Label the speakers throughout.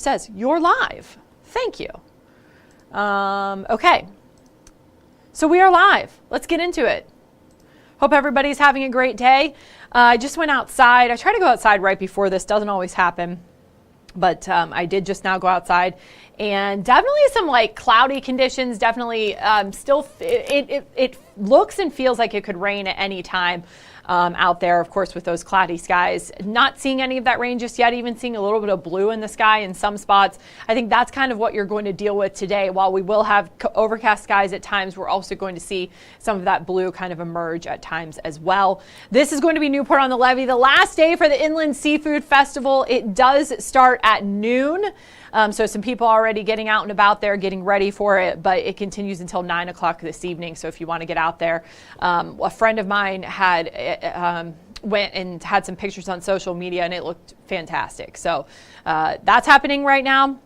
Speaker 1: says you're live. Thank you. Okay, so we are live. Let's get into it. Hope everybody's having a great day. I just went outside. I try to go outside right before this. Doesn't always happen, but I did just now go outside, and definitely some like cloudy conditions. Definitely still it looks and feels like it could rain at any time. Out there, of course, with those cloudy skies. Not seeing any of that rain just yet, even seeing a little bit of blue in the sky in some spots. I think that's kind of what you're going to deal with today. While we will have overcast skies at times, we're also going to see some of that blue kind of emerge at times as well. This is going to be Newport on the Levee, the last day for the Inland Seafood Festival. It does start at noon. So some people already getting out and about there, getting ready for it, but it continues until 9 o'clock this evening. So if you want to get out there, a friend of mine had went and had some pictures on social media, and it looked fantastic. So that's happening right now.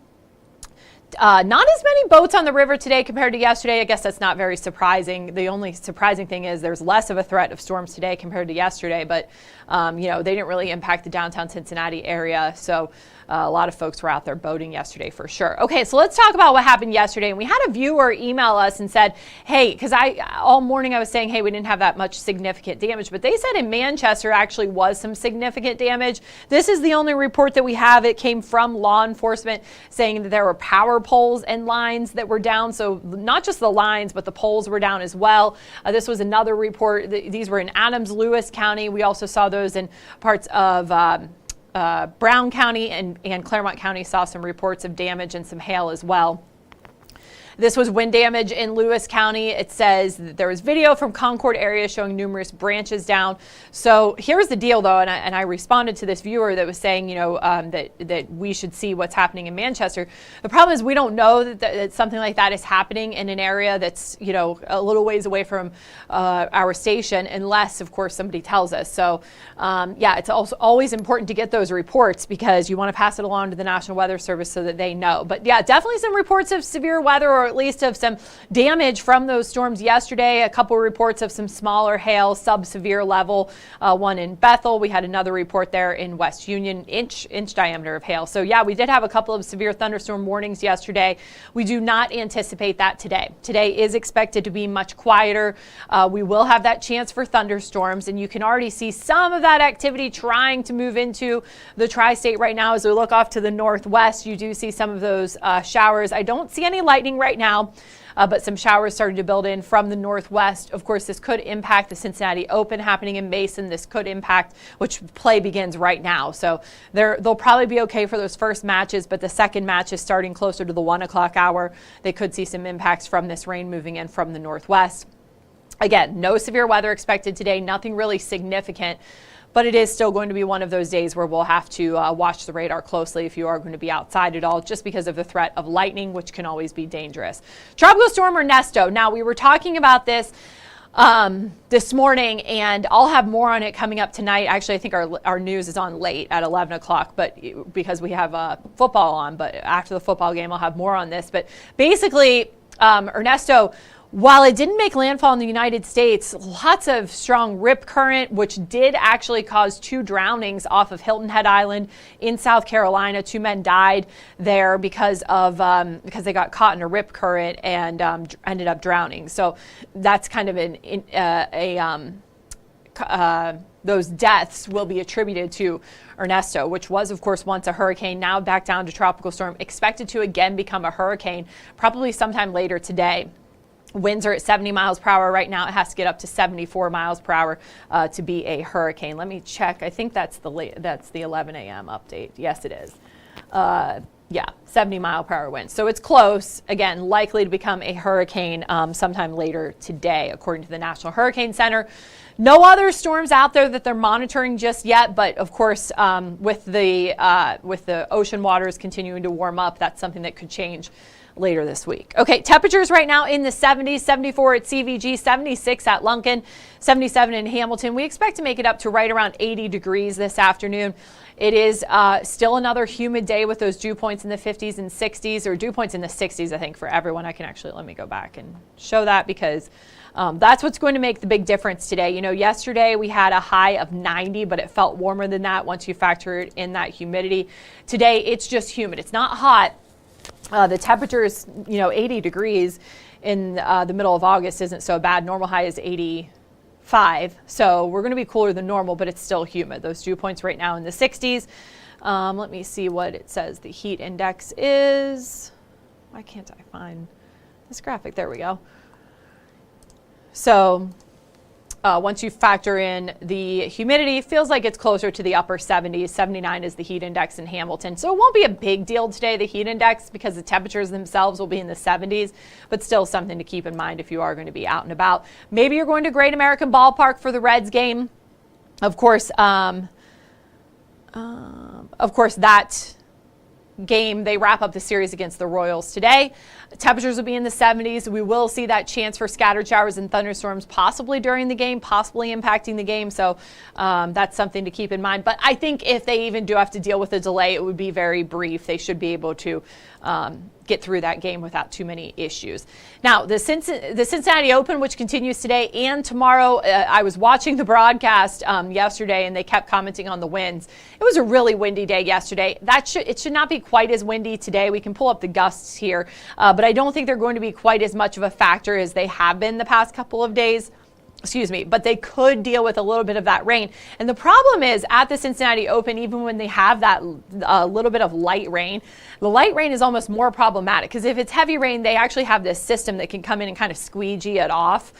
Speaker 1: Not as many boats on the river today compared to yesterday. I guess that's not very surprising. The only surprising thing is there's less of a threat of storms today compared to yesterday, but you know, they didn't really impact the downtown Cincinnati area. So a lot of folks were out there boating yesterday for sure. Okay, so let's talk about what happened yesterday. And we had a viewer email us and said, hey, because all morning I was saying, hey, we didn't have that much significant damage, but they said in Manchester actually was some significant damage. This is the only report that we have. It came from law enforcement saying that there were power poles and lines that were down. So not just the lines, but the poles were down as well. This was another report. These were in Adams, Lewis County. We also saw those in parts of Brown County and Claremont County. Saw some reports of damage and some hail as well. This was wind damage in Lewis County. It says that there was video from Concord area showing numerous branches down. So here's the deal, though, and I responded to this viewer that was saying, you know, that we should see what's happening in Manchester. The problem is we don't know that that something like that is happening in an area that's, you know, a little ways away from our station, unless, of course, somebody tells us. So, yeah, it's also always important to get those reports because you want to pass it along to the National Weather Service so that they know. But yeah, definitely some reports of severe weather, or at least of some damage from those storms yesterday. A couple reports of some smaller hail, sub-severe level. One in Bethel. We had another report there in West Union, inch diameter of hail. So yeah, we did have a couple of severe thunderstorm warnings yesterday. We do not anticipate that today. Today is expected to be much quieter. We will have that chance for thunderstorms, and you can already see some of that activity trying to move into the tri-state right now. As we look off to the northwest, you do see some of those showers. I don't see any lightning right now. But some showers starting to build in from the northwest. Of course, this could impact the Cincinnati Open happening in Mason. This could impact, which play begins right now. So they'll probably be okay for those first matches, but the second match is starting closer to the 1 o'clock hour. They could see some impacts from this rain moving in from the northwest. Again, no severe weather expected today, nothing really significant. But it is still going to be one of those days where we'll have to watch the radar closely if you are going to be outside at all, just because of the threat of lightning, which can always be dangerous. Tropical Storm Ernesto. Now, we were talking about this this morning, and I'll have more on it coming up tonight. Actually, I think our news is on late at 11 o'clock, but because we have football on. But after the football game, I'll have more on this. But basically, Ernesto, while it didn't make landfall in the United States, lots of strong rip current, which did actually cause 2 drownings off of Hilton Head Island in South Carolina. 2 men died there because they got caught in a rip current and ended up drowning. So that's kind of those deaths will be attributed to Ernesto, which was, of course, once a hurricane, now back down to tropical storm, expected to again become a hurricane, probably sometime later today. Winds are at 70 miles per hour right now. It has to get up to 74 miles per hour to be a hurricane. Let me check. I think that's the 11 a.m. update. Yes, it is. Yeah, 70 mile per hour winds. So it's close. Again, likely to become a hurricane sometime later today, according to the National Hurricane Center. No other storms out there that they're monitoring just yet, but of course, with the ocean waters continuing to warm up, that's something that could change later this week. Okay, temperatures right now in the 70s, 74 at CVG, 76 at Lunken, 77 in Hamilton. We expect to make it up to right around 80 degrees this afternoon. It is still another humid day with those dew points in the 50s and 60s, or dew points in the 60s, I think, for everyone. I can actually, let me go back and show that, because that's what's going to make the big difference today. You know, yesterday we had a high of 90, but it felt warmer than that once you factor in that humidity. Today, it's just humid. It's not hot. The temperature is, 80 degrees in the middle of August isn't so bad. Normal high is 85. So we're going to be cooler than normal, but it's still humid. Those dew points right now in the 60s. Let me see what it says the heat index is. Why can't I find this graphic? There we go. So once you factor in the humidity, it feels like it's closer to the upper 70s. 79 is the heat index in Hamilton. So it won't be a big deal today, the heat index, because the temperatures themselves will be in the 70s, but still something to keep in mind if you are going to be out and about. Maybe you're going to Great American Ballpark for the Reds game. Of course, that game, they wrap up the series against the Royals today. Temperatures will be in the 70s. We will see that chance for scattered showers and thunderstorms possibly during the game, possibly impacting the game. So that's something to keep in mind. But I think if they even do have to deal with a delay, it would be very brief. They should be able to get through that game without too many issues. Now, the Cincinnati Open, which continues today and tomorrow, I was watching the broadcast yesterday, and they kept commenting on the winds. It was a really windy day yesterday. It should not be quite as windy today. We can pull up the gusts here, but I don't think they're going to be quite as much of a factor as they have been the past couple of days. Excuse me, but they could deal with a little bit of that rain. And the problem is at the Cincinnati Open, even when they have that little bit of light rain, the light rain is almost more problematic, because if it's heavy rain, they actually have this system that can come in and kind of squeegee it off.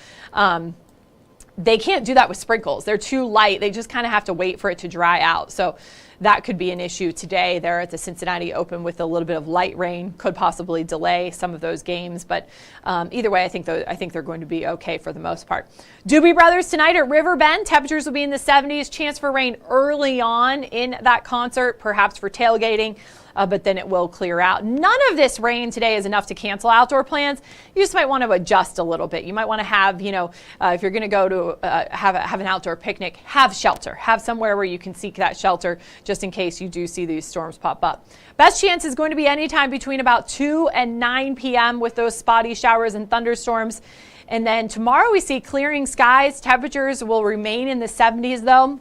Speaker 1: They can't do that with sprinkles. They're too light. They just kind of have to wait for it to dry out. So that could be an issue today there at the Cincinnati Open with a little bit of light rain. Could possibly delay some of those games. But either way, I think they're going to be okay for the most part. Doobie Brothers tonight at River Bend. Temperatures will be in the 70s. Chance for rain early on in that concert, perhaps for tailgating. But then it will clear out. None of this rain today is enough to cancel outdoor plans. You just might want to adjust a little bit. You might want to have, if you're going to go to have an outdoor picnic, have shelter. Have somewhere where you can seek that shelter just in case you do see these storms pop up. Best chance is going to be anytime between about 2 and 9 p.m. with those spotty showers and thunderstorms. And then tomorrow we see clearing skies. Temperatures will remain in the 70s though.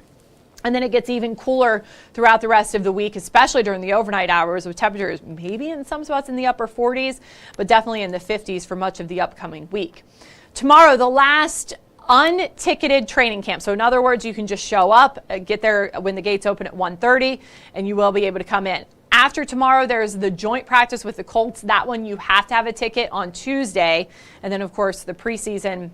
Speaker 1: And then it gets even cooler throughout the rest of the week, especially during the overnight hours, with temperatures maybe in some spots in the upper 40s, but definitely in the 50s for much of the upcoming week. Tomorrow, the last unticketed training camp. So in other words, you can just show up, get there when the gates open at 1:30, and you will be able to come in. After tomorrow, there's the joint practice with the Colts. That one you have to have a ticket on Tuesday. And then, of course, the preseason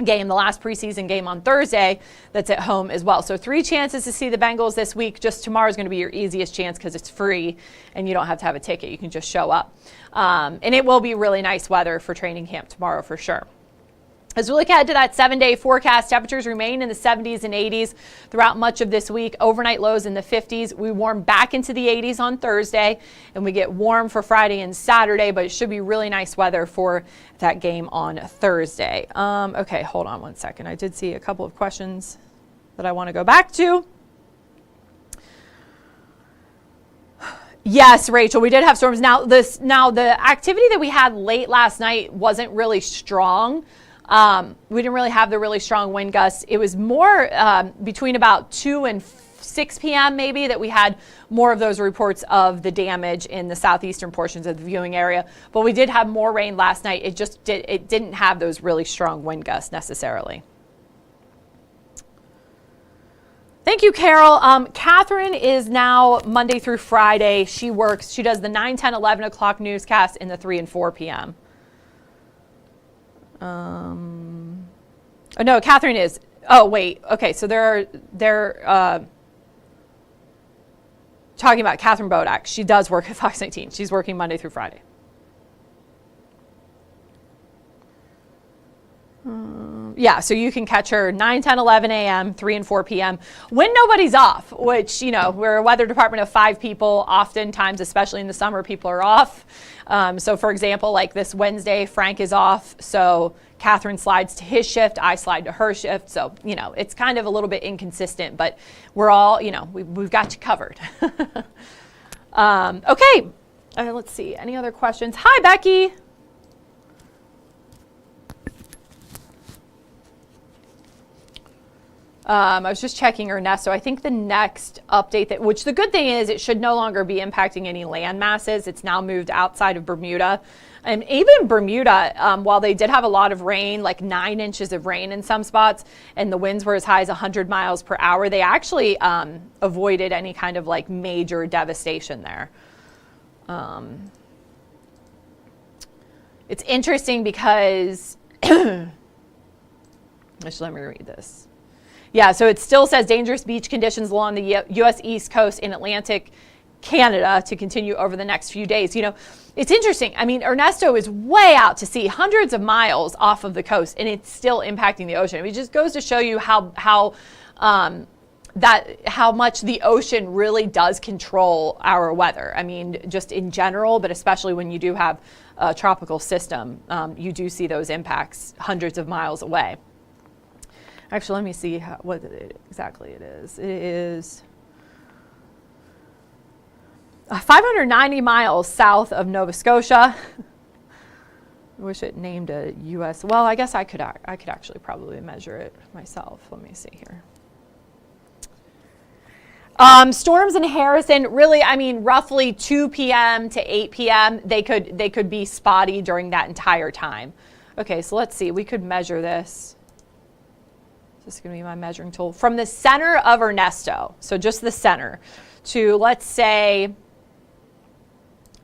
Speaker 1: game, the last preseason game on Thursday, that's at home as well. So 3 chances to see the Bengals this week. Just tomorrow is going to be your easiest chance because it's free and you don't have to have a ticket. You can just show up. And it will be really nice weather for training camp tomorrow for sure. As we look ahead to that 7-day forecast, temperatures remain in the 70s and 80s throughout much of this week. Overnight lows in the 50s. We warm back into the 80s on Thursday, and we get warm for Friday and Saturday, but it should be really nice weather for that game on Thursday. Okay, hold on one second. I did see a couple of questions that I want to go back to. Yes, Rachel, we did have storms. Now the activity that we had late last night wasn't really strong. We didn't really have the really strong wind gusts. It was more between about 2 and 6 p.m. maybe that we had more of those reports of the damage in the southeastern portions of the viewing area. But we did have more rain last night. It didn't have those really strong wind gusts necessarily. Thank you, Carol. Catherine is now Monday through Friday. She does the 9, 10, 11 o'clock newscast in the 3 and 4 p.m. Oh, no, Catherine is. Oh, wait. Okay, so they're talking about Catherine Bodak. She does work at Fox 19. She's working Monday through Friday. Yeah, so you can catch her 9, 10, 11 a.m., 3 and 4 p.m. when nobody's off, which, you know, we're a weather department of 5 people. Oftentimes, especially in the summer, people are off. So, for example, like this Wednesday, Frank is off. So Catherine slides to his shift. I slide to her shift. So, you know, it's kind of a little bit inconsistent, but we're all, you know, we've got you covered. Okay. Let's see. Any other questions? Hi, Becky. I was just checking Ernesto. I think the next update, which the good thing is it should no longer be impacting any land masses. It's now moved outside of Bermuda. And even Bermuda, while they did have a lot of rain, like 9 inches of rain in some spots, and the winds were as high as 100 miles per hour, they actually avoided any kind of like major devastation there. It's interesting because, actually, let me read this. Yeah, so it still says dangerous beach conditions along the U.S. East Coast in Atlantic Canada to continue over the next few days. You know, it's interesting. I mean, Ernesto is way out to sea, hundreds of miles off of the coast, and it's still impacting the ocean. I mean, it just goes to show you how much the ocean really does control our weather. I mean, just in general, but especially when you do have a tropical system, you do see those impacts hundreds of miles away. Actually, let me see what exactly it is. It is 590 miles south of Nova Scotia. I wish it named a U.S. Well, I guess I could actually probably measure it myself. Let me see here. Storms in Harrison, really, I mean, roughly 2 p.m. to 8 p.m. They could be spotty during that entire time. Okay, so let's see. We could measure this. This is going to be my measuring tool. From the center of Ernesto, so just the center, to, let's say,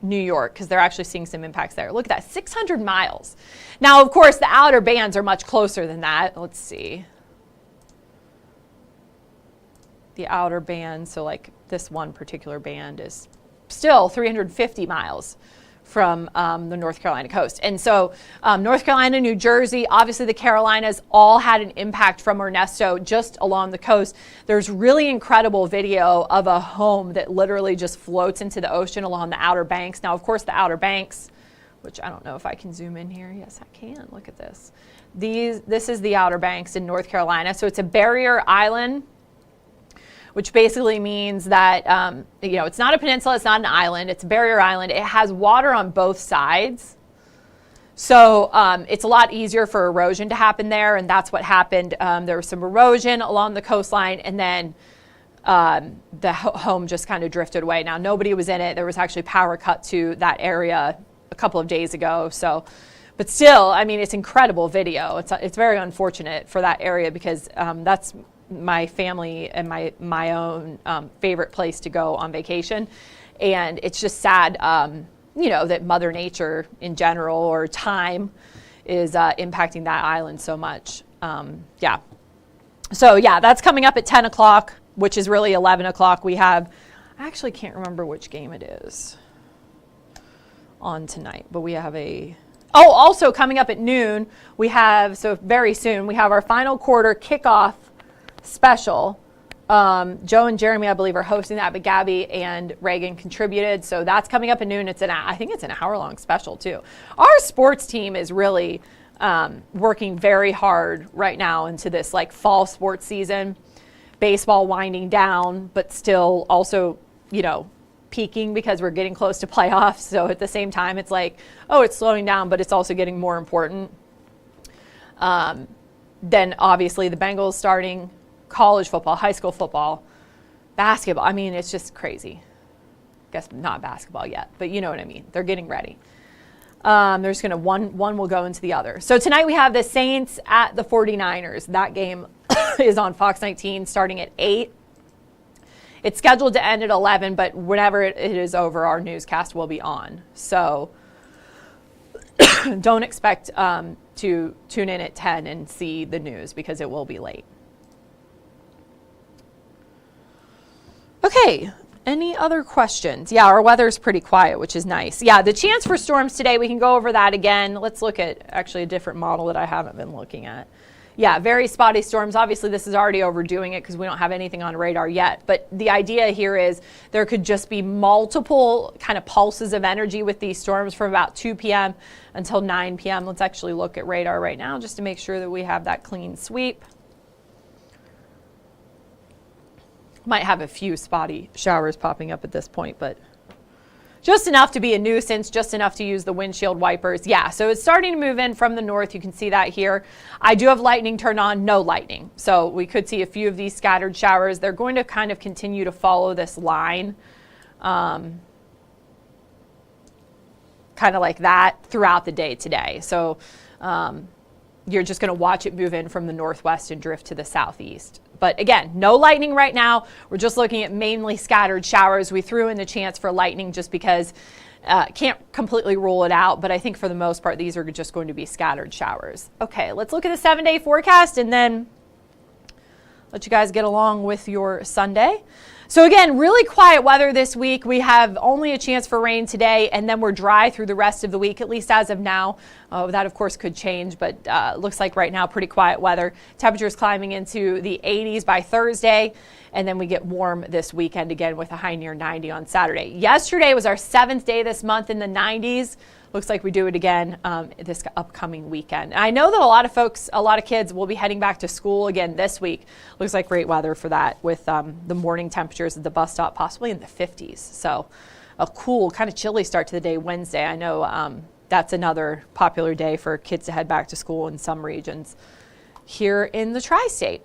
Speaker 1: New York, because they're actually seeing some impacts there. Look at that, 600 miles. Now, of course, the outer bands are much closer than that. Let's see. The outer band, so like this one particular band is still 350 miles from the North Carolina coast. And so North Carolina, New Jersey, obviously the Carolinas all had an impact from Ernesto just along the coast. There's really incredible video of a home that literally just floats into the ocean along the Outer Banks. Now, of course, the Outer Banks, which I don't know if I can zoom in here. Yes, I can. Look at this. This is the Outer Banks in North Carolina. So it's a barrier island, which basically means that, you know, it's not a peninsula, it's not an island, it's a barrier island. It has water on both sides. So it's a lot easier for erosion to happen there, and that's what happened. There was some erosion along the coastline, and then the home just kind of drifted away. Now, nobody was in it. There was actually power cut to that area a couple of days ago. So, but still, I mean, it's incredible video. It's very unfortunate for that area because that's my family and my own favorite place to go on vacation. And it's just sad, you know, that Mother Nature in general or time is impacting that island so much. Yeah. So yeah, that's coming up at 10 o'clock, which is really 11 o'clock. We have, I actually can't remember which game it is on tonight, but we have also coming up at noon, we have, so very soon, we have our final quarter kickoff special. Joe and Jeremy, I believe, are hosting that, but Gabby and Reagan contributed. So that's coming up at noon. I think it's an hour-long special, too. Our sports team is really working very hard right now into this like fall sports season. Baseball winding down, but still also, you know, peaking because we're getting close to playoffs. So at the same time, it's like, oh, it's slowing down, but it's also getting more important. Then obviously the Bengals starting college football, high school football, basketball. I mean, it's just crazy. I guess not basketball yet, but you know what I mean. They're getting ready. There's going to one will go into the other. So tonight we have the Saints at the 49ers. That game is on Fox 19 starting at 8. It's scheduled to end at 11, but whenever it is over, our newscast will be on. So don't expect to tune in at 10 and see the news because it will be late. Okay, any other questions? Yeah, our weather is pretty quiet, which is nice. Yeah, the chance for storms today, we can go over that again. Let's look at actually a different model that I haven't been looking at. Yeah, very spotty storms. Obviously, this is already overdoing it because we don't have anything on radar yet. But the idea here is there could just be multiple kind of pulses of energy with these storms from about 2 p.m. until 9 p.m. Let's actually look at radar right now just to make sure that we have that clean sweep. Might have a few spotty showers popping up at this point, but just enough to be a nuisance, just enough to use the windshield wipers. Yeah, so it's starting to move in from the north. You can see that here. I do have lightning turned on, no lightning. So we could see a few of these scattered showers. They're going to kind of continue to follow this line, kind of like that throughout the day today. So you're just going to watch it move in from the northwest and drift to the southeast. But again, no lightning right now. We're just looking at mainly scattered showers. We threw in the chance for lightning just because can't completely rule it out. But I think for the most part, these are just going to be scattered showers. Okay, let's look at the 7-day forecast and then let you guys get along with your Sunday. So again, really quiet weather this week. We have only a chance for rain today, and then we're dry through the rest of the week, at least as of now. That, of course, could change, but looks like right now pretty quiet weather. Temperatures climbing into the 80s by Thursday, and then we get warm this weekend again with a high near 90 on Saturday. Yesterday was our 7th day this month in the 90s. Looks like we do it again this upcoming weekend. And I know that a lot of folks, a lot of kids will be heading back to school again this week. Looks like great weather for that with the morning temperatures at the bus stop possibly in the 50s. So a cool, kind of chilly start to the day Wednesday. I know that's another popular day for kids to head back to school in some regions here in the tri-state.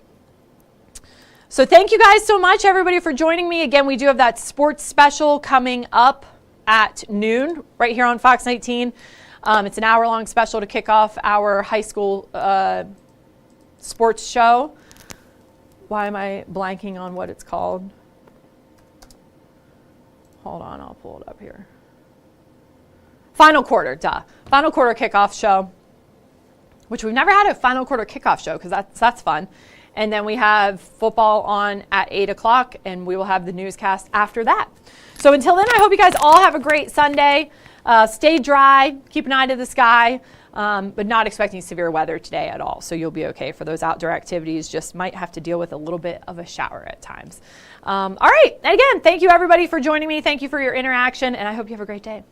Speaker 1: So thank you guys so much, everybody, for joining me. Again, we do have that sports special coming up at noon right here on Fox 19. It's an hour-long special to kick off our high school sports show. Why am I blanking on what it's called? Hold on, I'll pull it up here. Final quarter, Final quarter kickoff show, which we've never had a final quarter kickoff show because that's fun. And then we have football on at 8 o'clock, and we will have the newscast after that. So until then, I hope you guys all have a great Sunday. Stay dry, keep an eye to the sky, but not expecting severe weather today at all. So you'll be okay for those outdoor activities. Just might have to deal with a little bit of a shower at times. All right. And again, thank you everybody for joining me. Thank you for your interaction, and I hope you have a great day.